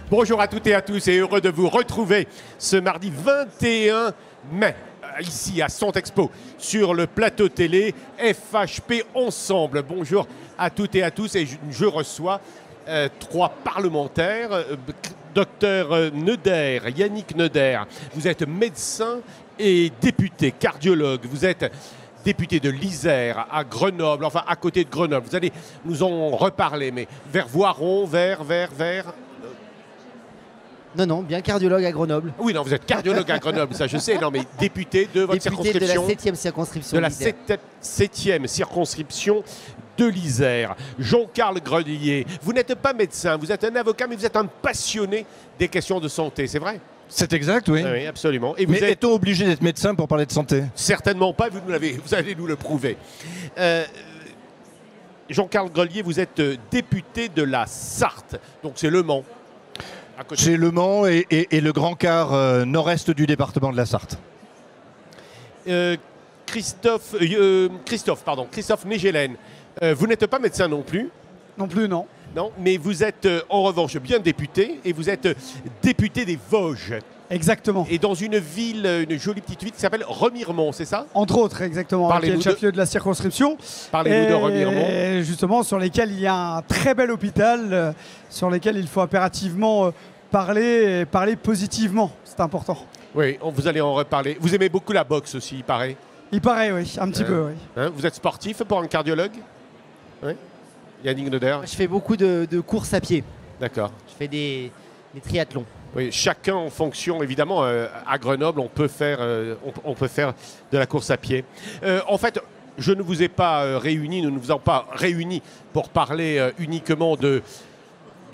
Bonjour à toutes et à tous et heureux de vous retrouver ce mardi 21 mai. Ici à Sontexpo, sur le plateau télé FHP Ensemble. Bonjour à toutes et à tous et je reçois trois parlementaires. Docteur Neuder, Yannick Neuder, vous êtes médecin et député, cardiologue. Vous êtes député de l'Isère à Grenoble, enfin à côté de Grenoble. Vous allez nous en reparler, mais vers Voiron, vers... Non, bien cardiologue à Grenoble. Oui, non, vous êtes cardiologue à Grenoble, ça je sais, non, mais député de votre circonscription. Député de la 7e circonscription. De la 7e circonscription de l'Isère. Jean-Carl Grelier, vous n'êtes pas médecin, vous êtes un avocat, mais vous êtes un passionné des questions de santé, c'est vrai? C'est exact, oui. Oui, absolument. Et mais est-on obligé d'être médecin pour parler de santé? Certainement pas, vous allez nous le prouver. Jean-Carl Grelier, vous êtes député de la Sarthe, donc c'est Le Mans. C'est Le Mans et le grand quart nord-est du département de la Sarthe. Christophe Négelen, vous n'êtes pas médecin non plus? Non plus, non. Non, mais vous êtes en revanche bien député et vous êtes député des Vosges. Exactement. Et dans une ville, une jolie petite ville qui s'appelle Remiremont, c'est ça? Entre autres, exactement. Qui est le chef-lieu de la circonscription. Parlez-nous de Remiremont. Justement, sur lesquels il y a un très bel hôpital, sur lesquels il faut impérativement parler positivement. C'est important. Oui, vous allez en reparler. Vous aimez beaucoup la boxe aussi, il paraît? Il paraît, oui, un petit peu, oui. Hein, vous êtes sportif pour un cardiologue? Oui. Yannick Neuder? Je fais beaucoup de courses à pied. D'accord. Je fais des triathlons. Oui, chacun en fonction, évidemment, à Grenoble, on peut faire de la course à pied. En fait, je ne vous ai pas réunis, nous ne vous avons pas réunis pour parler uniquement de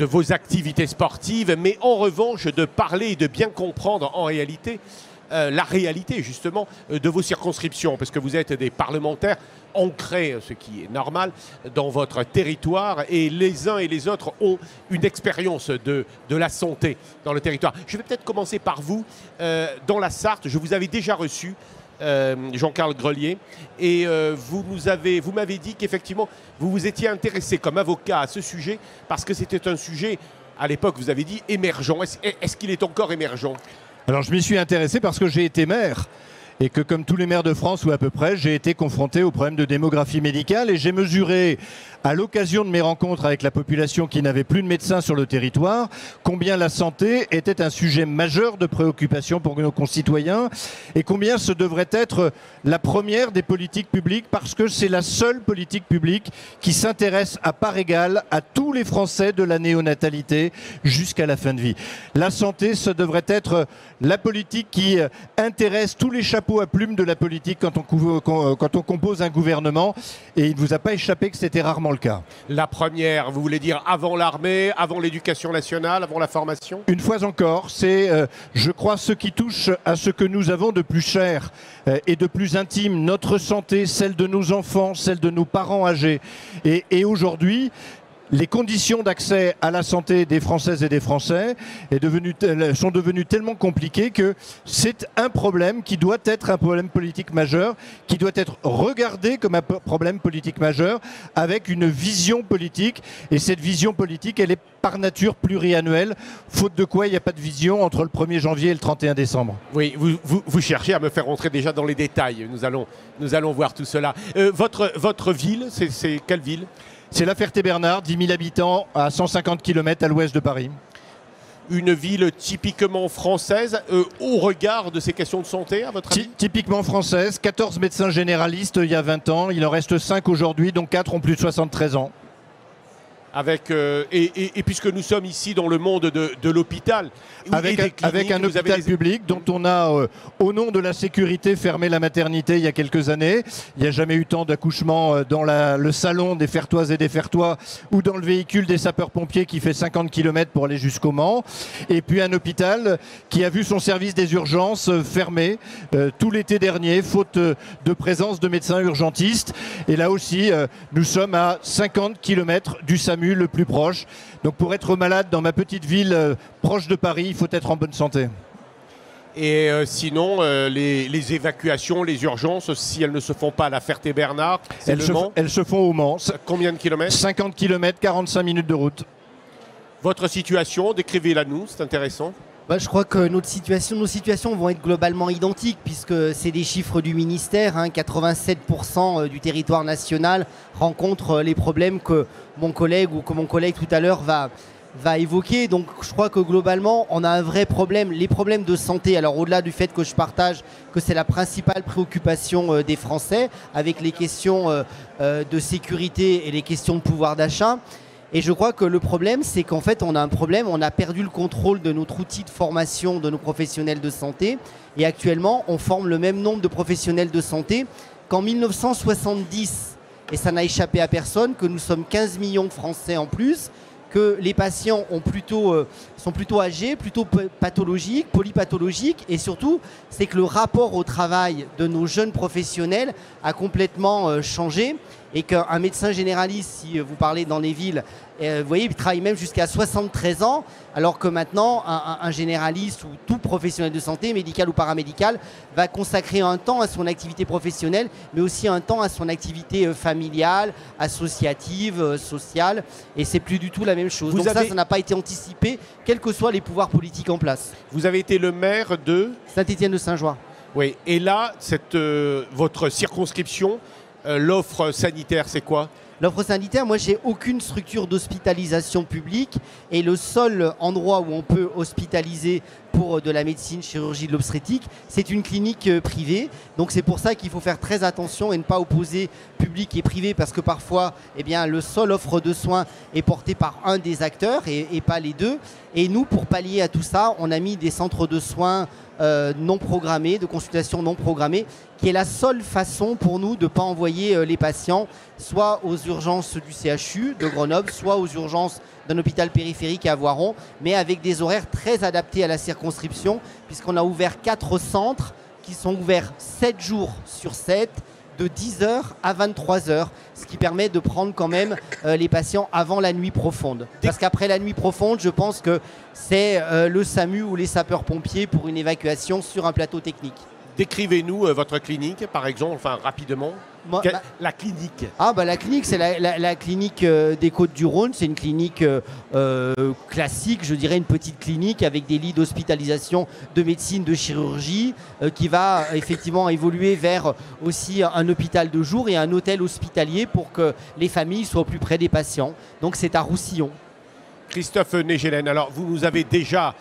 vos activités sportives, mais en revanche de parler et de bien comprendre en réalité la réalité justement de vos circonscriptions, parce que vous êtes des parlementaires ancrés, ce qui est normal, dans votre territoire, et les uns et les autres ont une expérience de la santé dans le territoire. Je vais peut-être commencer par vous. Dans la Sarthe, je vous avais déjà reçu, Jean-Carl Grelier, et vous m'avez dit qu'effectivement, vous vous étiez intéressé comme avocat à ce sujet, parce que c'était un sujet, à l'époque, vous avez dit, émergent. Est-ce qu'il est encore émergent? Alors je m'y suis intéressé parce que j'ai été maire et que comme tous les maires de France ou à peu près, j'ai été confronté au problème de démographie médicale et j'ai mesuré à l'occasion de mes rencontres avec la population qui n'avait plus de médecins sur le territoire, combien la santé était un sujet majeur de préoccupation pour nos concitoyens et combien ce devrait être la première des politiques publiques parce que c'est la seule politique publique qui s'intéresse à part égale à tous les Français de la néonatalité jusqu'à la fin de vie. La santé, ce devrait être la politique qui intéresse tous les chapeaux à plumes de la politique quand on compose un gouvernement et il ne vous a pas échappé que c'était rarement le cas. La première, vous voulez dire avant l'armée, avant l'éducation nationale, avant la formation? Une fois encore, c'est, je crois, ce qui touche à ce que nous avons de plus cher et de plus intime, notre santé, celle de nos enfants, celle de nos parents âgés. Et aujourd'hui, les conditions d'accès à la santé des Françaises et des Français sont devenues tellement compliquées que c'est un problème qui doit être un problème politique majeur, qui doit être regardé comme un problème politique majeur avec une vision politique. Et cette vision politique, elle est par nature pluriannuelle, faute de quoi il n'y a pas de vision entre le 1er janvier et le 31 décembre. Oui, vous cherchez à me faire rentrer déjà dans les détails. Nous allons voir tout cela. Votre ville, c'est quelle ville? C'est La Ferté-Bernard, 10 000 habitants à 150 km à l'ouest de Paris. Une ville typiquement française au regard de ces questions de santé, à votre avis? Typiquement française, 14 médecins généralistes il y a 20 ans, il en reste 5 aujourd'hui, dont 4 ont plus de 73 ans. Et puisque nous sommes ici dans le monde de l'hôpital, avec un hôpital public dont on a, au nom de la sécurité, fermé la maternité il y a quelques années. Il n'y a jamais eu tant d'accouchements dans le salon des Fertoises et des Fertois ou dans le véhicule des sapeurs-pompiers qui fait 50 km pour aller jusqu'au Mans. Et puis un hôpital qui a vu son service des urgences fermé tout l'été dernier, faute de présence de médecins urgentistes. Et là aussi, nous sommes à 50 km du SAMU le plus proche. Donc pour être malade dans ma petite ville proche de Paris, il faut être en bonne santé. Et sinon, les évacuations, les urgences, si elles ne se font pas à La Ferté-Bernard, elles se font au Mans. Combien de kilomètres? 50 km, 45 minutes de route. Votre situation, décrivez-la nous, c'est intéressant. Bah, je crois que nos situations vont être globalement identiques puisque c'est des chiffres du ministère. 87% du territoire national rencontre les problèmes que mon collègue tout à l'heure va évoquer. Donc je crois que globalement, on a un vrai problème. Les problèmes de santé, alors au-delà du fait que je partage que c'est la principale préoccupation des Français avec les questions de sécurité et les questions de pouvoir d'achat. Et je crois que le problème, c'est qu'en fait, on a un problème, on a perdu le contrôle de notre outil de formation de nos professionnels de santé. Et actuellement, on forme le même nombre de professionnels de santé qu'en 1970. Et ça n'a échappé à personne, que nous sommes 15 millions de Français en plus, que les patients sont plutôt âgés, plutôt pathologiques, polypathologiques. Et surtout, c'est que le rapport au travail de nos jeunes professionnels a complètement changé. Et qu'un médecin généraliste, si vous parlez dans les villes, vous voyez, il travaille même jusqu'à 73 ans, alors que maintenant, un généraliste ou tout professionnel de santé, médical ou paramédical, va consacrer un temps à son activité professionnelle, mais aussi un temps à son activité familiale, associative, sociale. Et c'est plus du tout la même chose. Donc ça n'a pas été anticipé, quels que soient les pouvoirs politiques en place. Vous avez été le maire de Saint-Étienne-de-Saint-Joie. Oui, et là, votre circonscription, l'offre sanitaire, c'est quoi? L'offre sanitaire, moi, j'ai aucune structure d'hospitalisation publique et le seul endroit où on peut hospitaliser pour de la médecine, chirurgie, de l'obstétrique, c'est une clinique privée. Donc c'est pour ça qu'il faut faire très attention et ne pas opposer public et privé parce que parfois, eh bien, le seul offre de soins est porté par un des acteurs et pas les deux. Et nous, pour pallier à tout ça, on a mis des centres de soins non programmés, de consultation non programmée, qui est la seule façon pour nous de ne pas envoyer les patients soit aux urgences du CHU de Grenoble, soit aux urgences d'un hôpital périphérique à Voiron, mais avec des horaires très adaptés à la circonscription, puisqu'on a ouvert 4 centres qui sont ouverts 7 jours sur 7, de 10h à 23h, ce qui permet de prendre quand même les patients avant la nuit profonde. Parce qu'après la nuit profonde, je pense que c'est le SAMU ou les sapeurs-pompiers pour une évacuation sur un plateau technique. Décrivez-nous votre clinique, par exemple, enfin rapidement. La clinique. La clinique, c'est la clinique des Côtes-du-Rhône. C'est une clinique classique, je dirais une petite clinique avec des lits d'hospitalisation de médecine, de chirurgie, qui va effectivement évoluer vers aussi un hôpital de jour et un hôtel hospitalier pour que les familles soient au plus près des patients. Donc c'est à Roussillon. Christophe Négelen, alors vous nous avez déjà,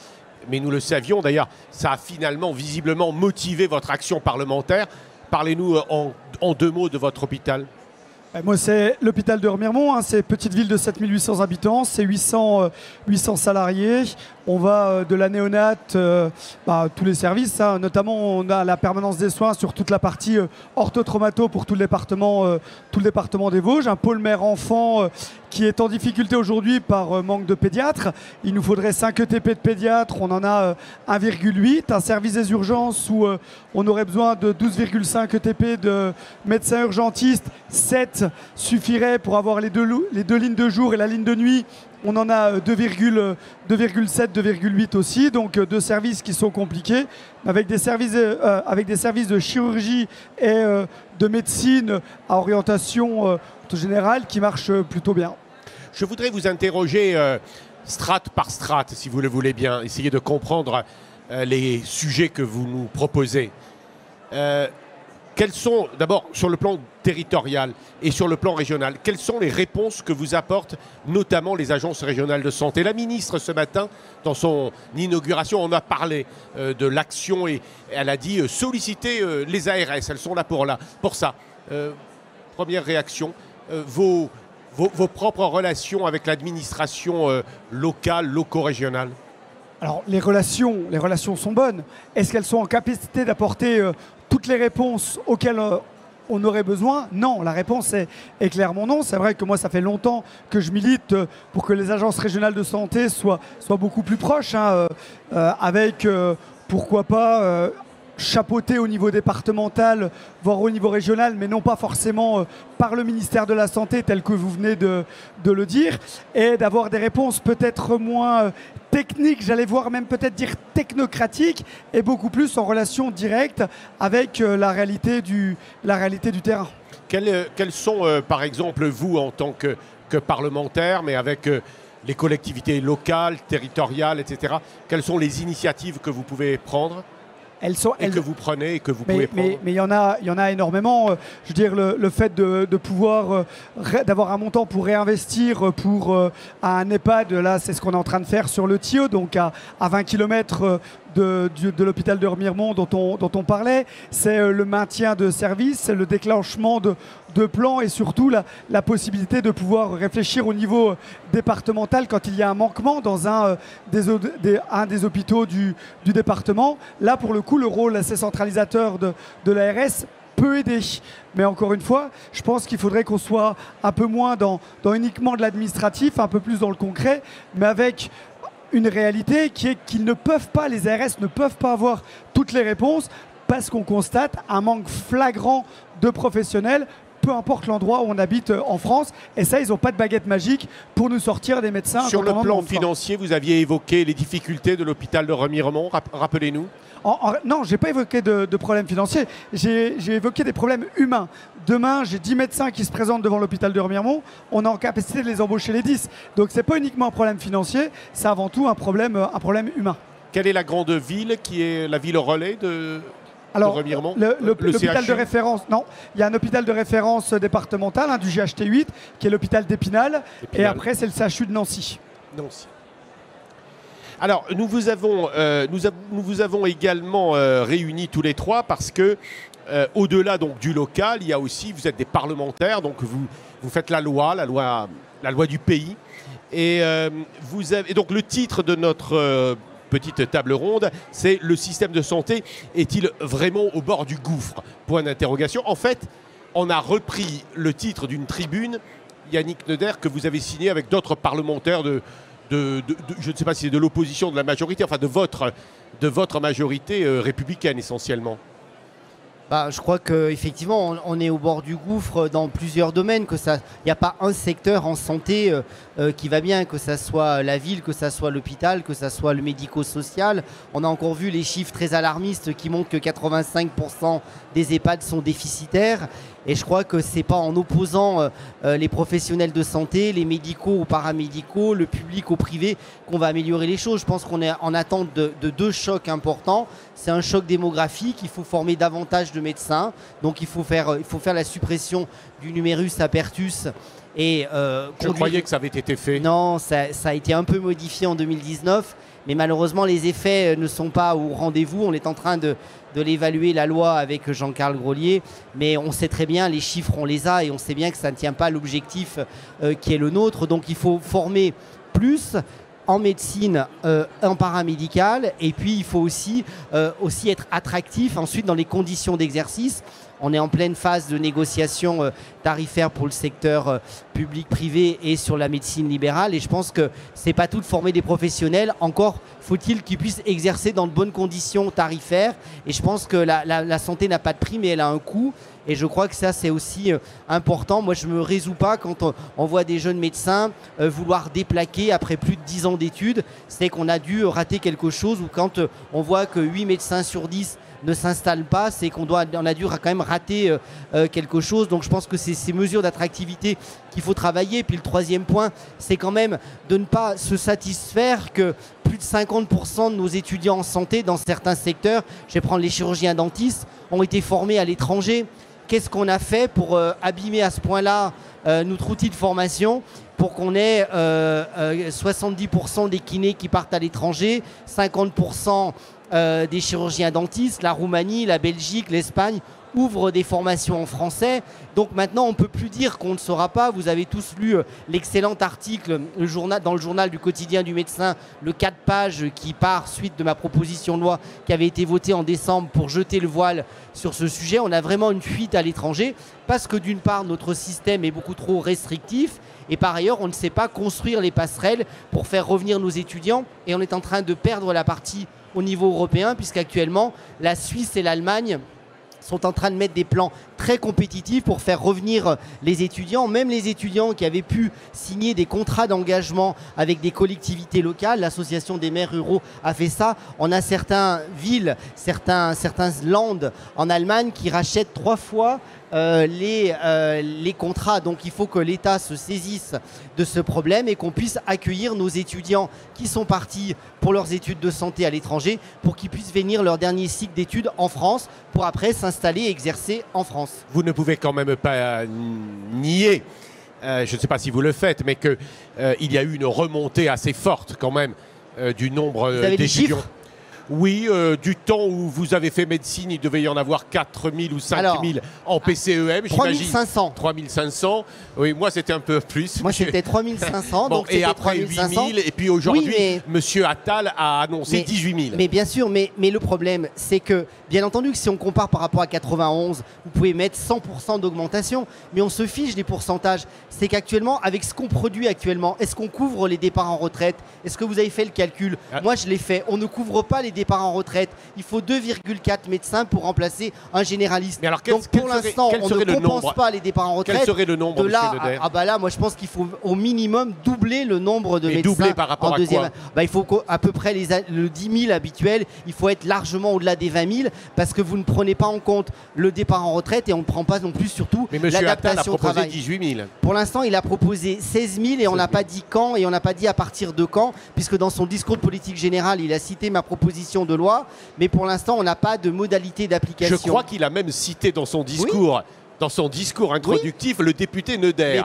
mais nous le savions d'ailleurs, ça a finalement visiblement motivé votre action parlementaire. Parlez-nous en 2 mots de votre hôpital. Moi, c'est l'hôpital de Remiremont, c'est une petite ville de 7800 habitants, c'est 800 salariés. On va de la néonate, tous les services, notamment on a la permanence des soins sur toute la partie orthotraumato pour tout le département des Vosges, un pôle mère-enfant qui est en difficulté aujourd'hui par manque de pédiatres. Il nous faudrait 5 ETP de pédiatres, on en a 1,8. Un service des urgences où on aurait besoin de 12,5 ETP de médecins urgentistes. 7 suffirait pour avoir les deux lignes de jour et la ligne de nuit. On en a 2,7, 2,8 aussi, donc 2 services qui sont compliqués, avec des services de chirurgie et de médecine à orientation générale qui marchent plutôt bien. Je voudrais vous interroger strate par strate, si vous le voulez bien, essayer de comprendre les sujets que vous nous proposez. Quelles sont, d'abord, sur le plan territorial et sur le plan régional, quelles sont les réponses que vous apportent notamment les agences régionales de santé? La ministre, ce matin, dans son inauguration, en a parlé de l'action et elle a dit solliciter les ARS, elles sont là pour ça. Première réaction, vos propres relations avec l'administration locale, loco-régionale? Alors, les relations sont bonnes. Est-ce qu'elles sont en capacité d'apporter toutes les réponses auxquelles on aurait besoin? Non, la réponse est clairement non. C'est vrai que moi, ça fait longtemps que je milite pour que les agences régionales de santé soient beaucoup plus proches, avec, pourquoi pas, chapeauté au niveau départemental, voire au niveau régional, mais non pas forcément par le ministère de la Santé, tel que vous venez de le dire, et d'avoir des réponses peut-être moins techniques, j'allais voir même peut-être dire technocratiques, et beaucoup plus en relation directe avec la réalité du terrain. Quels sont, par exemple, vous, en tant que parlementaire, mais avec les collectivités locales, territoriales, etc. Quelles sont les initiatives que vous pouvez prendre que vous prenez et que vous pouvez prendre? Mais il y en a énormément. Je veux dire, le fait de pouvoir, d'avoir un montant pour réinvestir pour un EHPAD, là, c'est ce qu'on est en train de faire sur le Thieu, donc à 20 km de l'hôpital de Remiremont dont on parlait. C'est le maintien de services, c'est le déclenchement de plans et surtout la possibilité de pouvoir réfléchir au niveau départemental quand il y a un manquement dans un des hôpitaux du département. Là, pour le coup, le rôle assez centralisateur de l'ARS peut aider. Mais encore une fois, je pense qu'il faudrait qu'on soit un peu moins dans uniquement de l'administratif, un peu plus dans le concret, mais avec une réalité qui est qu'ils ne peuvent pas, les ARS ne peuvent pas avoir toutes les réponses parce qu'on constate un manque flagrant de professionnels, peu importe l'endroit où on habite en France. Et ça, ils n'ont pas de baguette magique pour nous sortir des médecins. Sur le plan financier, vous aviez évoqué les difficultés de l'hôpital de Remiremont. Rappelez-nous. Non, je n'ai pas évoqué de problèmes financiers. J'ai évoqué des problèmes humains. Demain, j'ai 10 médecins qui se présentent devant l'hôpital de Remiremont. On est en capacité de les embaucher les 10. Donc, ce n'est pas uniquement un problème financier, c'est avant tout un problème humain. Quelle est la grande ville qui est la ville relais de Remiremont? L'hôpital de référence, non. Il y a un hôpital de référence départemental, du GHT 8, qui est l'hôpital d'Épinal. Et après, c'est le CHU de Nancy. Alors, nous vous avons également réunis tous les trois parce que, au-delà donc du local, il y a aussi, vous êtes des parlementaires, donc vous faites la loi du pays. Et donc le titre de notre petite table ronde, c'est « Le système de santé est-il vraiment au bord du gouffre ?» Point d'interrogation. En fait, on a repris le titre d'une tribune, Yannick Neuder, que vous avez signé avec d'autres parlementaires je ne sais pas si c'est de l'opposition, de la majorité, enfin de votre majorité républicaine essentiellement. Je crois qu'effectivement, on est au bord du gouffre dans plusieurs domaines. Il n'y a pas un secteur en santé qui va bien, que ce soit la ville, que ce soit l'hôpital, que ce soit le médico-social. On a encore vu les chiffres très alarmistes qui montrent que 85% des EHPAD sont déficitaires. Et je crois que ce n'est pas en opposant les professionnels de santé, les médicaux aux paramédicaux, le public au privé qu'on va améliorer les choses. Je pense qu'on est en attente de deux chocs importants. C'est un choc démographique, il faut former davantage de médecins. Donc il faut faire la suppression du numerus apertus. Je croyais que ça avait été fait. Non, ça a été un peu modifié en 2019. Mais malheureusement, les effets ne sont pas au rendez-vous. On est en train de l'évaluer, la loi, avec Jean-Carl Grolier. Mais on sait très bien, les chiffres, on les a et on sait bien que ça ne tient pas à l'objectif qui est le nôtre. Donc il faut former plus en médecine, en paramédical. Et puis il faut aussi être attractif ensuite dans les conditions d'exercice. On est en pleine phase de négociation tarifaire pour le secteur public-privé et sur la médecine libérale. Et je pense que ce n'est pas tout de former des professionnels. Encore faut-il qu'ils puissent exercer dans de bonnes conditions tarifaires. Et je pense que la santé n'a pas de prix, mais elle a un coût. Et je crois que ça, c'est aussi important. Moi, je ne me résous pas quand on voit des jeunes médecins vouloir déplaquer après plus de 10 ans d'études. C'est qu'on a dû rater quelque chose, ou quand on voit que 8 médecins sur 10 ne s'installe pas, c'est qu'on a dû quand même rater quelque chose. Donc je pense que c'est ces mesures d'attractivité qu'il faut travailler. Puis le troisième point, c'est quand même de ne pas se satisfaire que plus de 50% de nos étudiants en santé dans certains secteurs, je vais prendre les chirurgiens dentistes, ont été formés à l'étranger. Qu'est-ce qu'on a fait pour abîmer à ce point-là notre outil de formation pour qu'on ait 70% des kinés qui partent à l'étranger, 50% des chirurgiens dentistes, la Roumanie, la Belgique, l'Espagne ouvrent des formations en français. Donc maintenant, on ne peut plus dire qu'on ne saura pas. Vous avez tous lu l'excellent article dans le journal du quotidien du médecin, le 4 pages qui part suite de ma proposition de loi qui avait été votée en décembre pour jeter le voile sur ce sujet. On a vraiment une fuite à l'étranger parce que d'une part, notre système est beaucoup trop restrictif et par ailleurs, on ne sait pas construire les passerelles pour faire revenir nos étudiants et on est en train de perdre la partie au niveau européen puisqu'actuellement, la Suisse et l'Allemagne sont en train de mettre des plans très compétitifs pour faire revenir les étudiants, même les étudiants qui avaient pu signer des contrats d'engagement avec des collectivités locales. L'association des maires ruraux a fait ça. On a certaines villes, certains lands en Allemagne qui rachètent 3 fois les contrats. Donc il faut que l'État se saisisse de ce problème et qu'on puisse accueillir nos étudiants qui sont partis pour leurs études de santé à l'étranger pour qu'ils puissent venir leur dernier cycle d'études en France pour après s'installer et exercer en France. Vous ne pouvez quand même pas nier, je ne sais pas si vous le faites, mais qu'il y a eu une remontée assez forte quand même du nombre d'étudiants. Oui, du temps où vous avez fait médecine, il devait y en avoir 4 000 ou 5 000 en PCEM, 3 500. 3 500. Oui, moi c'était un peu plus. Moi c'était 3 500. Bon, donc et après 8 000. Et puis aujourd'hui, M. Attal a annoncé 18 000. Mais bien sûr, mais le problème, c'est que, bien entendu, que si on compare par rapport à 91, vous pouvez mettre 100% d'augmentation, mais on se fiche des pourcentages. C'est qu'actuellement, avec ce qu'on produit actuellement, est-ce qu'on couvre les départs en retraite? Est-ce que vous avez fait le calcul? Moi, je l'ai fait. On ne couvre pas les départs en retraite. Il faut 2,4 médecins pour remplacer un généraliste. Mais alors, donc pour l'instant, on ne compense pas les départs en retraite. Quel serait le nombre de là, là, moi je pense qu'il faut au minimum doubler le nombre de médecins. Doubler par rapport en deuxième. à quoi? Il faut à peu près le 10 000 habituel. Il faut être largement au-delà des 20 000 parce que vous ne prenez pas en compte le départ en retraite et on ne prend pas non plus surtout l'adaptation au travail. 18 000. Pour l'instant, il a proposé 16 000 et on n'a pas dit quand et on n'a pas dit à partir de quand, puisque dans son discours de politique générale, il a cité ma proposition de loi, mais pour l'instant, on n'a pas de modalité d'application. Je crois qu'il a même cité dans son discours... Oui. Dans son discours introductif, le député Neuder,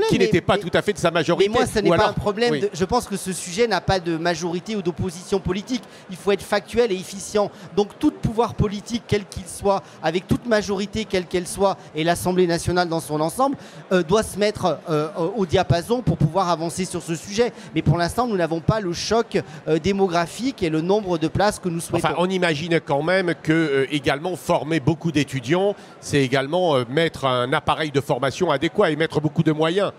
qui n'était pas tout à fait de sa majorité. Mais moi, ce n'est pas un problème. Je pense que ce sujet n'a pas de majorité ou d'opposition politique. Il faut être factuel et efficient. Donc, tout pouvoir politique, quel qu'il soit, avec toute majorité, quelle qu'elle soit, et l'Assemblée nationale dans son ensemble, doit se mettre au diapason pour pouvoir avancer sur ce sujet. Mais pour l'instant, nous n'avons pas le choc démographique et le nombre de places que nous souhaitons. Enfin, on imagine quand même que, également, former beaucoup d'étudiants, c'est également mettre un appareil de formation adéquat et mettre beaucoup de moyens.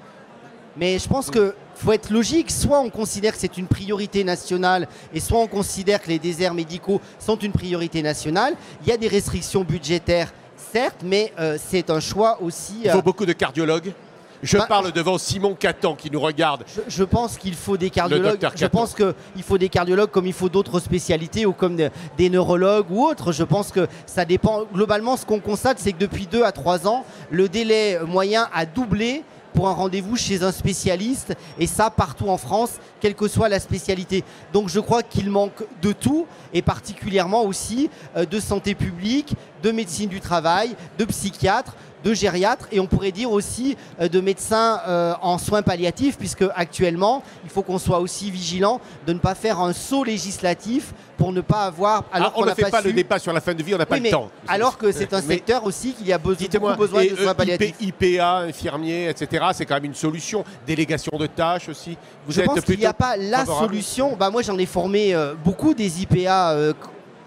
Mais je pense qu'il faut être logique. Soit on considère que c'est une priorité nationale et soit on considère que les déserts médicaux sont une priorité nationale. Il y a des restrictions budgétaires, certes, mais c'est un choix aussi... Il faut beaucoup de cardiologues. Je parle devant Simon Catan qui nous regarde. Je pense qu'il faut des cardiologues. Je pense qu'il faut des cardiologues comme il faut d'autres spécialités ou comme des neurologues ou autres. Je pense que ça dépend. Globalement, ce qu'on constate, c'est que depuis 2 à 3 ans, le délai moyen a doublé pour un rendez-vous chez un spécialiste, et ça partout en France, quelle que soit la spécialité. Donc je crois qu'il manque de tout, et particulièrement aussi de santé publique, de médecine du travail, de psychiatres, de gériatres, et on pourrait dire aussi de médecins en soins palliatifs, puisque actuellement, il faut qu'on soit aussi vigilant de ne pas faire un saut législatif pour ne pas avoir... on ne fait pas le débat sur la fin de vie, on n'a pas le temps. Alors que c'est un secteur aussi qu'il y a beaucoup besoin de soins palliatifs. IPA, infirmiers, etc., c'est quand même une solution. Délégation de tâches aussi. Je pense qu'il n'y a pas la solution. Moi, j'en ai formé beaucoup des IPA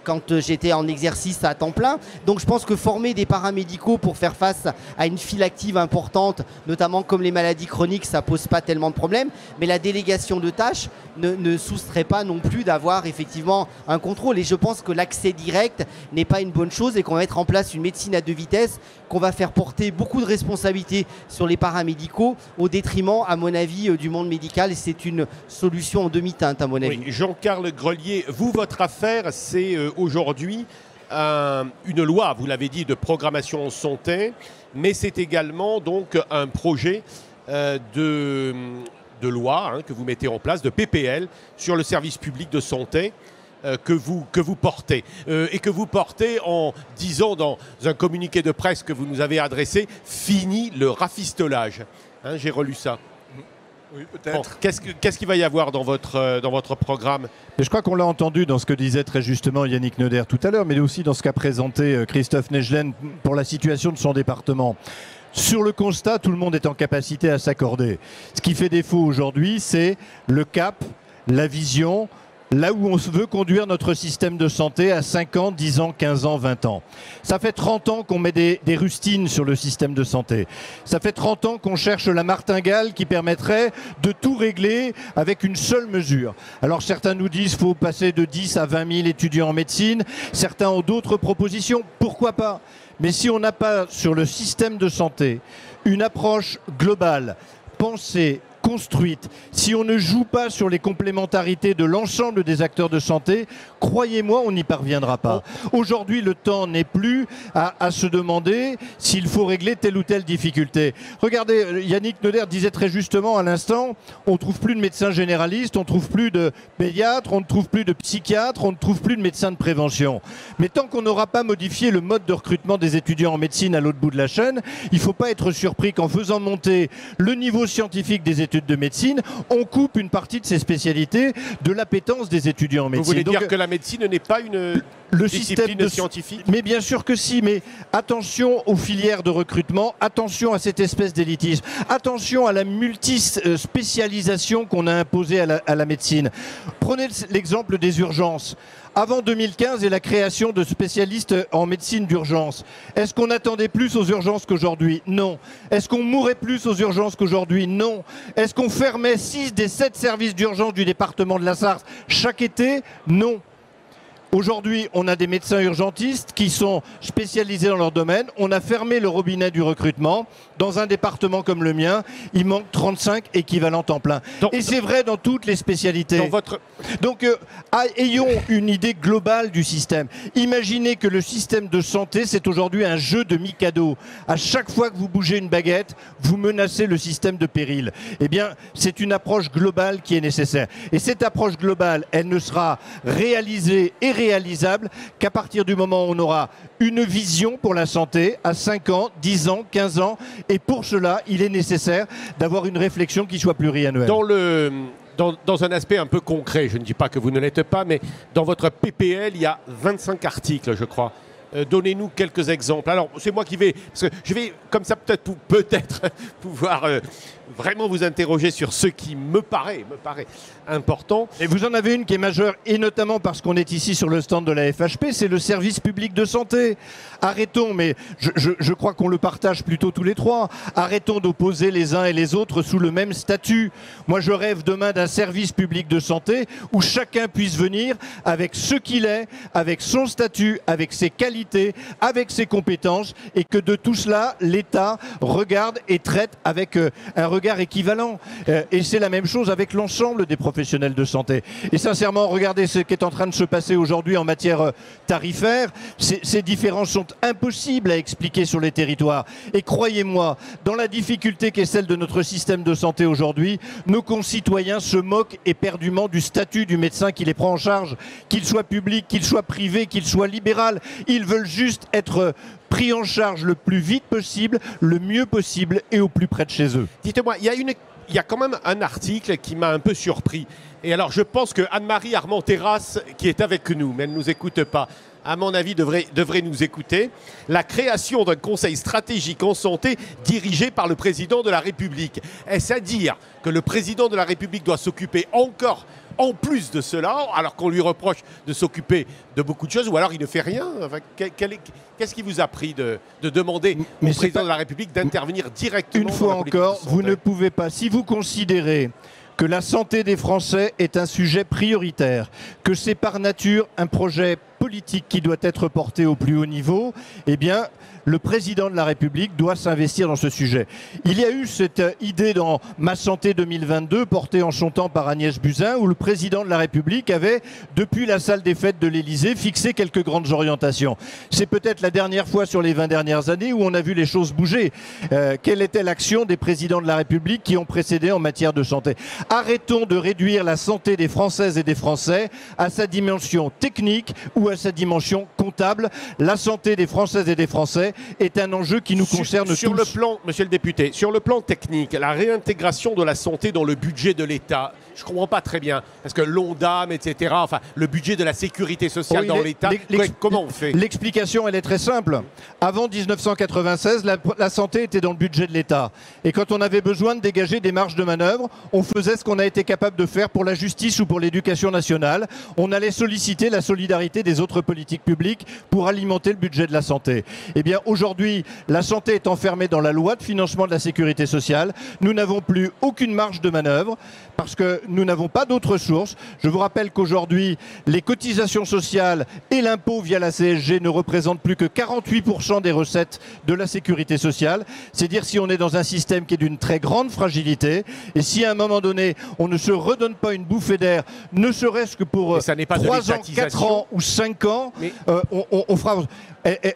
quand j'étais en exercice à temps plein. Donc je pense que former des paramédicaux pour faire face à une file active importante, notamment comme les maladies chroniques, ça pose pas tellement de problèmes. Mais la délégation de tâches ne soustrait pas non plus d'avoir effectivement un contrôle. Et je pense que l'accès direct n'est pas une bonne chose et qu'on va mettre en place une médecine à 2 vitesses, qu'on va faire porter beaucoup de responsabilités sur les paramédicaux au détriment, à mon avis, du monde médical. Et c'est une solution en demi-teinte, à mon avis. Oui, Jean-Carl Grelier, vous, votre affaire, c'est aujourd'hui une loi, vous l'avez dit, de programmation en santé, mais c'est également donc un projet de loi que vous mettez en place, de PPL, sur le service public de santé que vous portez. Et que vous portez en disant dans un communiqué de presse que vous nous avez adressé, « Fini le rafistolage ». J'ai relu ça. Oui, peut-être. Bon, qu'est-ce qu'il va y avoir dans votre programme? Mais je crois qu'on l'a entendu dans ce que disait très justement Yannick Neuder tout à l'heure, mais aussi dans ce qu'a présenté Christophe Negelen pour la situation de son département. Sur le constat, tout le monde est en capacité à s'accorder. Ce qui fait défaut aujourd'hui, c'est le cap, la vision, là où on veut conduire notre système de santé à 5 ans, 10 ans, 15 ans, 20 ans. Ça fait 30 ans qu'on met des rustines sur le système de santé. Ça fait 30 ans qu'on cherche la martingale qui permettrait de tout régler avec une seule mesure. Alors certains nous disent qu'il faut passer de 10 à 20 000 étudiants en médecine. Certains ont d'autres propositions. Pourquoi pas? Mais si on n'a pas sur le système de santé une approche globale, pensée construite, si on ne joue pas sur les complémentarités de l'ensemble des acteurs de santé, croyez-moi, on n'y parviendra pas. Aujourd'hui, le temps n'est plus à se demander s'il faut régler telle ou telle difficulté. Regardez, Yannick Neuder disait très justement à l'instant, on ne trouve plus de médecins généralistes, on ne trouve plus de pédiatres, on ne trouve plus de psychiatres, on ne trouve plus de médecins de prévention. Mais tant qu'on n'aura pas modifié le mode de recrutement des étudiants en médecine à l'autre bout de la chaîne, il ne faut pas être surpris qu'en faisant monter le niveau scientifique des études de médecine, on coupe une partie de ces spécialités de l'appétence des étudiants en médecine. Vous voulez dire que la médecine n'est pas une discipline scientifique? Mais bien sûr que si, mais attention aux filières de recrutement, attention à cette espèce d'élitisme, attention à la multispécialisation qu'on a imposée à la médecine. Prenez l'exemple des urgences. Avant 2015 et la création de spécialistes en médecine d'urgence, est-ce qu'on attendait plus aux urgences qu'aujourd'hui? Non. Est-ce qu'on mourait plus aux urgences qu'aujourd'hui? Non. Est-ce qu'on fermait 6 des 7 services d'urgence du département de la Sarthe chaque été? Non. Aujourd'hui, on a des médecins urgentistes qui sont spécialisés dans leur domaine. On a fermé le robinet du recrutement. Dans un département comme le mien, il manque 35 équivalents temps plein. Et c'est vrai dans toutes les spécialités. Donc, ayons une idée globale du système. Imaginez que le système de santé, c'est aujourd'hui un jeu de Mikado. À chaque fois que vous bougez une baguette, vous menacez le système de péril. Eh bien, c'est une approche globale qui est nécessaire. Et cette approche globale, elle ne sera réalisée et réalisable qu'à partir du moment où on aura une vision pour la santé à 5 ans, 10 ans, 15 ans. Et pour cela, il est nécessaire d'avoir une réflexion qui soit pluriannuelle. Dans un aspect un peu concret, je ne dis pas que vous ne l'êtes pas, mais dans votre PPL, il y a 25 articles, je crois. Donnez-nous quelques exemples. Alors, c'est moi qui vais... Parce que je vais, comme ça, peut-être pouvoir vraiment vous interroger sur ce qui me paraît important. Et vous en avez une qui est majeure, et notamment parce qu'on est ici sur le stand de la FHP, c'est le service public de santé. Arrêtons, mais je crois qu'on le partage plutôt tous les trois, arrêtons d'opposer les uns et les autres sous le même statut. Moi, je rêve demain d'un service public de santé où chacun puisse venir avec ce qu'il est, avec son statut, avec ses qualités, avec ses compétences, et que de tout cela, l'État regarde et traite avec un regard équivalent. Et c'est la même chose avec l'ensemble des professionnels de santé. Et sincèrement, regardez ce qui est en train de se passer aujourd'hui en matière tarifaire. Ces différences sont impossibles à expliquer sur les territoires. Et croyez-moi, dans la difficulté qu'est celle de notre système de santé aujourd'hui, nos concitoyens se moquent éperdument du statut du médecin qui les prend en charge, qu'il soit public, qu'il soit privé, qu'il soit libéral. Ils veulent juste être pris en charge le plus vite possible, le mieux possible et au plus près de chez eux. Dites-moi, il y a quand même un article qui m'a un peu surpris. Et alors, je pense que Anne-Marie Armand-Terrasse, qui est avec nous, mais elle ne nous écoute pas, à mon avis, devrait nous écouter. La création d'un conseil stratégique en santé dirigé par le président de la République. Est-ce à dire que le président de la République doit s'occuper encore, en plus de cela, alors qu'on lui reproche de s'occuper de beaucoup de choses, ou alors il ne fait rien? Enfin, qu'est-ce qui vous a pris de demander au président de la République d'intervenir directement? Une fois encore, vous ne pouvez pas, si vous considérez que la santé des Français est un sujet prioritaire, que c'est par nature un projet politique qui doit être porté au plus haut niveau, eh bien, le président de la République doit s'investir dans ce sujet. Il y a eu cette idée dans Ma Santé 2022, portée en son temps par Agnès Buzyn, où le président de la République avait, depuis la salle des fêtes de l'Élysée, fixé quelques grandes orientations. C'est peut-être la dernière fois sur les 20 dernières années où on a vu les choses bouger. Quelle était l'action des présidents de la République qui ont précédé en matière de santé? Arrêtons de réduire la santé des Françaises et des Français à sa dimension technique ou à sa dimension comptable. La santé des Françaises et des Français est un enjeu qui nous concerne tous. Sur le plan, monsieur le député, sur le plan technique, la réintégration de la santé dans le budget de l'État, je ne comprends pas très bien. Parce que l'ONDAM, etc., enfin, le budget de la sécurité sociale dans l'État, comment on fait? L'explication, elle est très simple. Avant 1996, la santé était dans le budget de l'État. Et quand on avait besoin de dégager des marges de manœuvre, on faisait ce qu'on a été capable de faire pour la justice ou pour l'éducation nationale. On allait solliciter la solidarité des autres politiques publiques pour alimenter le budget de la santé. Eh bien, aujourd'hui, la santé est enfermée dans la loi de financement de la sécurité sociale. Nous n'avons plus aucune marge de manœuvre parce que nous n'avons pas d'autres sources. Je vous rappelle qu'aujourd'hui, les cotisations sociales et l'impôt via la CSG ne représentent plus que 48% des recettes de la sécurité sociale. C'est dire si on est dans un système qui est d'une très grande fragilité et si à un moment donné, on ne se redonne pas une bouffée d'air, ne serait-ce que pour 3 ans, 4 ans ou 5 ans, on fera...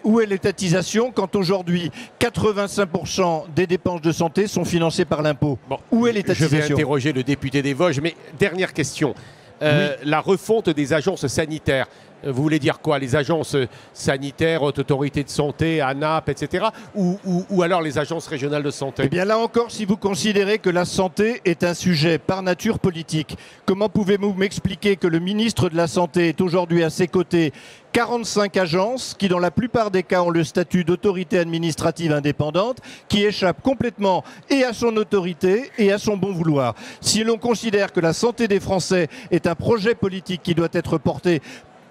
Où est l'étatisation quand aujourd'hui 85% des dépenses de santé sont financées par l'impôt? Où est l'étatisation? Je vais interroger le député des Vosges, mais dernière question. Oui. La refonte des agences sanitaires, vous voulez dire quoi? Les agences sanitaires, haute autorité de santé, ANAP, etc. Ou alors les agences régionales de santé? Eh bien là encore, si vous considérez que la santé est un sujet par nature politique, comment pouvez-vous m'expliquer que le ministre de la Santé est aujourd'hui à ses côtés 45 agences qui, dans la plupart des cas, ont le statut d'autorité administrative indépendante, qui échappent complètement et à son autorité et à son bon vouloir. Si l'on considère que la santé des Français est un projet politique qui doit être porté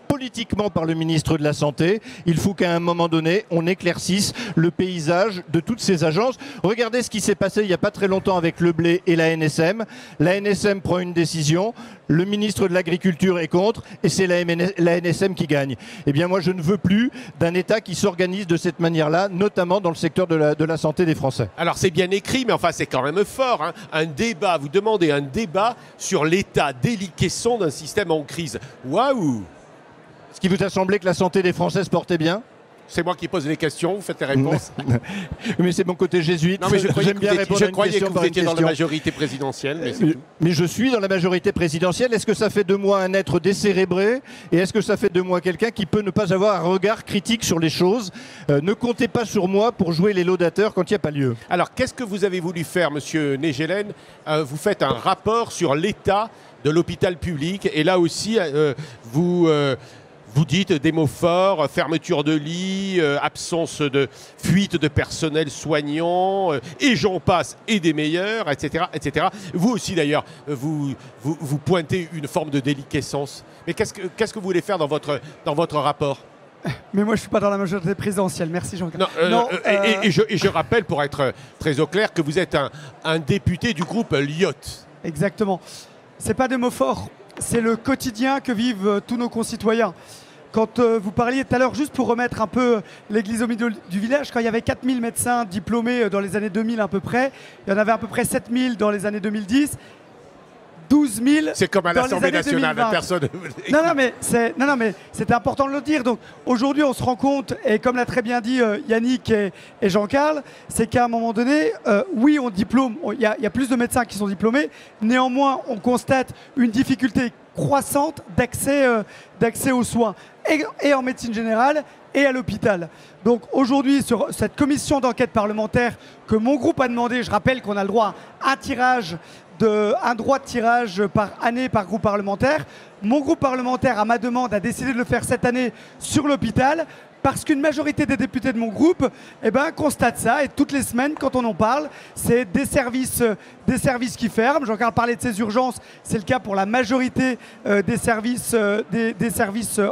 politiquement par le ministre de la Santé, il faut qu'à un moment donné, on éclaircisse le paysage de toutes ces agences. Regardez ce qui s'est passé il n'y a pas très longtemps avec le blé et la NSM. La NSM prend une décision, le ministre de l'Agriculture est contre et c'est la NSM qui gagne. Eh bien moi, je ne veux plus d'un État qui s'organise de cette manière-là, notamment dans le secteur de la santé des Français. Alors c'est bien écrit, mais enfin c'est quand même fort. Hein. Un débat, vous demandez un débat sur l'état déliquescent d'un système en crise. Waouh! Est-ce qu'il vous a semblé que la santé des Français se portait bien? C'est moi qui pose les questions, vous faites les réponses. Mais c'est mon côté jésuite. Non, mais je croyais que vous étiez dans la question. majorité présidentielle. Mais je suis dans la majorité présidentielle. Est-ce que ça fait de moi un être décérébré? Et est-ce que ça fait de moi quelqu'un qui peut ne pas avoir un regard critique sur les choses? Ne comptez pas sur moi pour jouer les laudateurs quand il n'y a pas lieu. Alors, qu'est-ce que vous avez voulu faire, monsieur Négelen? Vous faites un rapport sur l'état de l'hôpital public. Et là aussi, vous dites des mots forts, fermeture de lits, absence de fuite de personnel soignant, et j'en passe, et des meilleurs, etc., etc. Vous aussi, d'ailleurs, vous pointez une forme de déliquescence. Mais qu'est-ce que vous voulez faire dans votre rapport? Mais moi, je ne suis pas dans la majorité présidentielle. Merci, Jean-Claude. Et je rappelle, pour être très au clair, que vous êtes un député du groupe Lyot. Exactement. Ce n'est pas des mots forts. C'est le quotidien que vivent tous nos concitoyens. Quand vous parliez tout à l'heure, juste pour remettre un peu l'église au milieu du village, quand il y avait 4000 médecins diplômés dans les années 2000 à peu près, il y en avait à peu près 7000 dans les années 2010, 12 000 c'est comme à l'Assemblée nationale, personne... Non, mais c'était important de le dire. Donc aujourd'hui, on se rend compte, et comme l'a très bien dit Yannick et Jean-Carl, c'est qu'à un moment donné, oui, on diplôme, il y a plus de médecins qui sont diplômés, néanmoins, on constate une difficulté croissante d'accès aux soins, et en médecine générale et à l'hôpital. Donc aujourd'hui, sur cette commission d'enquête parlementaire que mon groupe a demandé, je rappelle qu'on a le droit à un droit de tirage par année par groupe parlementaire. Mon groupe parlementaire, à ma demande, a décidé de le faire cette année sur l'hôpital parce qu'une majorité des députés de mon groupe constate ça. Et toutes les semaines, quand on en parle, c'est des services qui ferment. Jean-Carl parlait de ces urgences. C'est le cas pour la majorité des services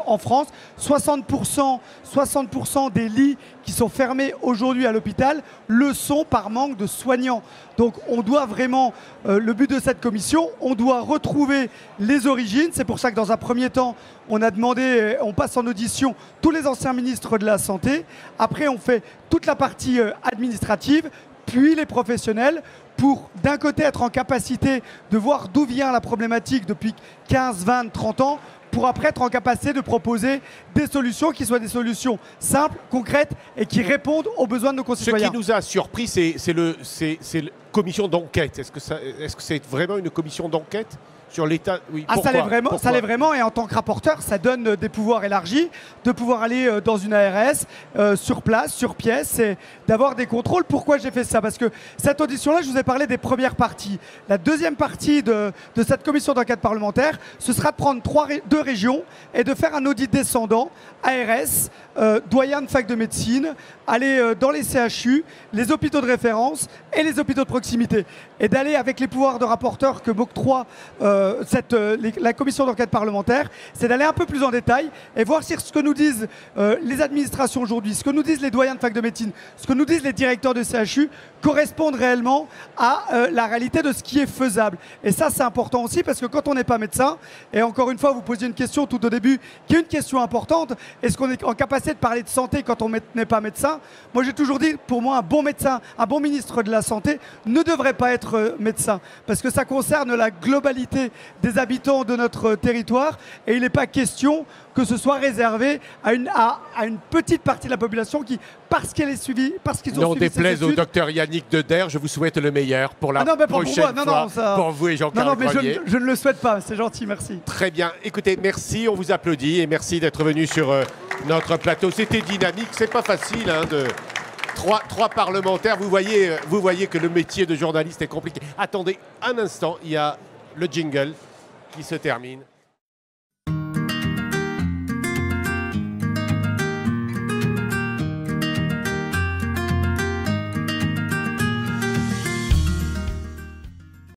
en France. 60% des lits qui sont fermés aujourd'hui à l'hôpital le sont par manque de soignants. Donc on doit vraiment, le but de cette commission, on doit retrouver les origines. C'est pour ça que dans un premier temps, on a demandé, on passe en audition tous les anciens ministres de la Santé. Après, on fait toute la partie administrative, puis les professionnels, pour d'un côté être en capacité de voir d'où vient la problématique depuis 15, 20, 30 ans, pour après être en capacité de proposer des solutions qui soient des solutions simples, concrètes et qui répondent aux besoins de nos concitoyens. Ce qui nous a surpris, c'est la commission d'enquête. Est-ce que c'est vraiment une commission d'enquête sur l'état? Oui. Ça l'est vraiment, et en tant que rapporteur, ça donne des pouvoirs élargis, de pouvoir aller dans une ARS, sur place, sur pièce, et d'avoir des contrôles. Pourquoi j'ai fait ça? Parce que cette audition-là, je vous ai parlé des premières parties. La deuxième partie de cette commission d'enquête parlementaire, ce sera de prendre deux régions et de faire un audit descendant, ARS, doyen de fac de médecine, aller dans les CHU, les hôpitaux de référence et les hôpitaux de proximité proximité. Et d'aller avec les pouvoirs de rapporteur que m'octroie la commission d'enquête parlementaire, c'est d'aller un peu plus en détail et voir si ce que nous disent les administrations aujourd'hui, ce que nous disent les doyens de fac de médecine, ce que nous disent les directeurs de CHU correspondent réellement à la réalité de ce qui est faisable. Et ça, c'est important aussi parce que quand on n'est pas médecin, et encore une fois, vous posiez une question tout au début, qui est une question importante, est-ce qu'on est en capacité de parler de santé quand on n'est pas médecin? Moi, j'ai toujours dit, pour moi, un bon médecin, un bon ministre de la Santé ne devrait pas être médecin parce que ça concerne la globalité des habitants de notre territoire et il n'est pas question que ce soit réservé à une petite partie de la population qui, parce qu'elle est suivie, parce qu'ils ont Non suivi ces déplaise au études... docteur Yannick Deder, je vous souhaite le meilleur pour la prochaine fois. Pour vous et Jean-Carl Croyer. Je ne le souhaite pas, c'est gentil, merci. Très bien. Écoutez, merci, on vous applaudit et merci d'être venu sur notre plateau. C'était dynamique, c'est pas facile de... Trois parlementaires, vous voyez que le métier de journaliste est compliqué. Attendez un instant, il y a le jingle qui se termine.